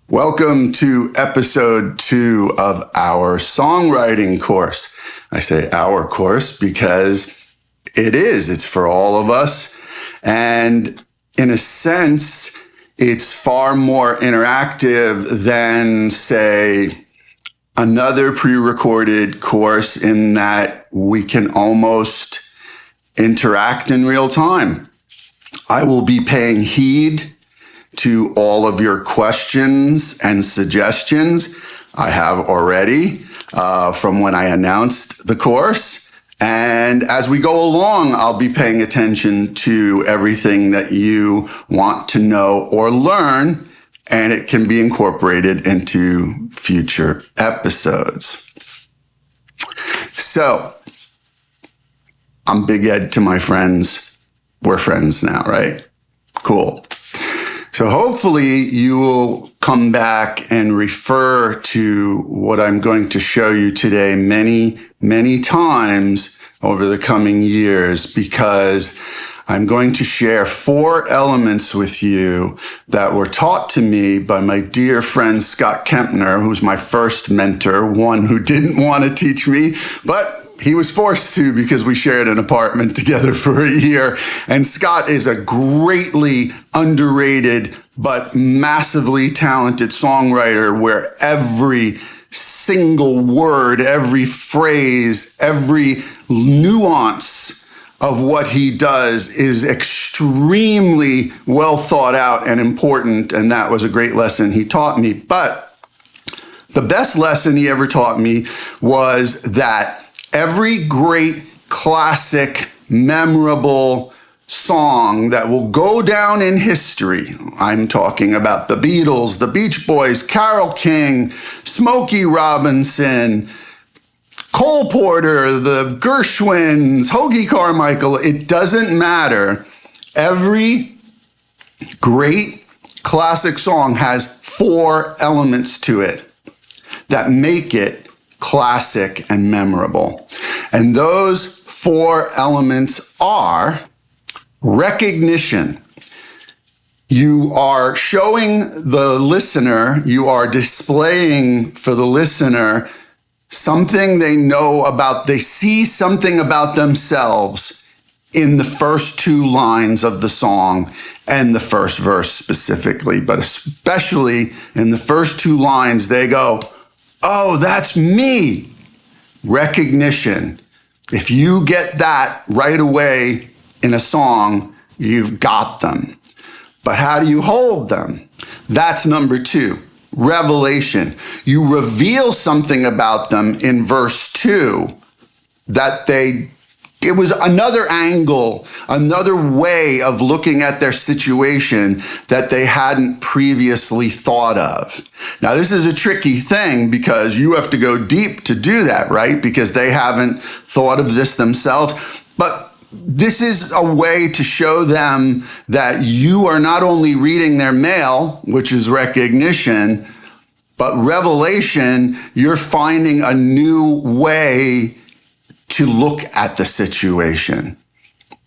Welcome to episode 2 of our songwriting course. I say our course because it's for all of us. And in a sense, it's far more interactive than, say, another pre-recorded course in that we can almost interact in real time. I will be paying heed to all of your questions and suggestions. I have already from when I announced the course. And as we go along, I'll be paying attention to everything that you want to know or learn, and it can be incorporated into future episodes. So, I'm Big Ed to my friends. We're friends now, right? Cool. So hopefully you will come back and refer to what I'm going to show you today many, many times over the coming years, because I'm going to share 4 elements with you that were taught to me by my dear friend Scott Kempner, who's my first mentor, one who didn't want to teach me, but he was forced to because we shared an apartment together for a year. And Scott is a greatly underrated but massively talented songwriter where every single word, every phrase, every nuance of what he does is extremely well thought out and important. And that was a great lesson he taught me. But the best lesson he ever taught me was that every great, classic, memorable song that will go down in history, I'm talking about the Beatles, the Beach Boys, Carole King, Smokey Robinson, Cole Porter, the Gershwins, Hoagie Carmichael, it doesn't matter. Every great classic song has 4 elements to it that make it classic and memorable. And those 4 elements are recognition. You are showing the listener, you are displaying for the listener something they know about, they see something about themselves in the first 2 lines of the song and the first verse specifically, but especially in the first 2 lines, they go, "Oh, that's me." Recognition. If you get that right away in a song, you've got them. But how do you hold them? That's number 2. Revelation. You reveal something about them in verse 2 that it was another angle, another way of looking at their situation that they hadn't previously thought of. Now, this is a tricky thing because you have to go deep to do that, right? Because they haven't thought of this themselves. But this is a way to show them that you are not only reading their mail, which is recognition, but revelation, you're finding a new way to look at the situation.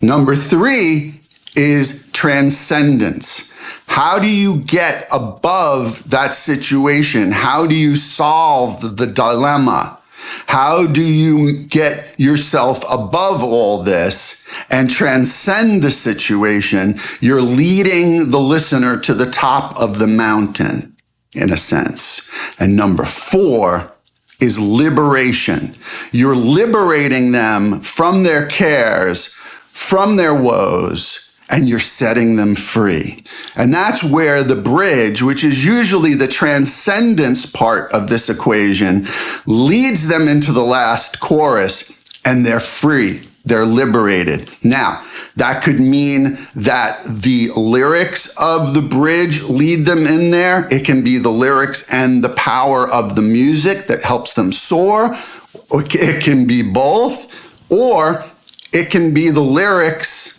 Number 3 is transcendence. How do you get above that situation? How do you solve the dilemma? How do you get yourself above all this and transcend the situation? You're leading the listener to the top of the mountain, in a sense. And number 4 is liberation. You're liberating them from their cares, from their woes, and you're setting them free. And that's where the bridge, which is usually the transcendence part of this equation, leads them into the last chorus, and they're free. They're liberated. Now, that could mean that the lyrics of the bridge lead them in there. It can be the lyrics and the power of the music that helps them soar. It can be both, or it can be the lyrics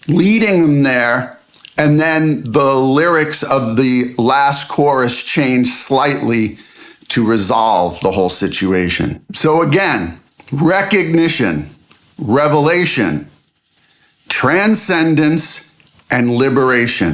leading them there, and then the lyrics of the last chorus change slightly to resolve the whole situation. So again, recognition, revelation, transcendence, and liberation.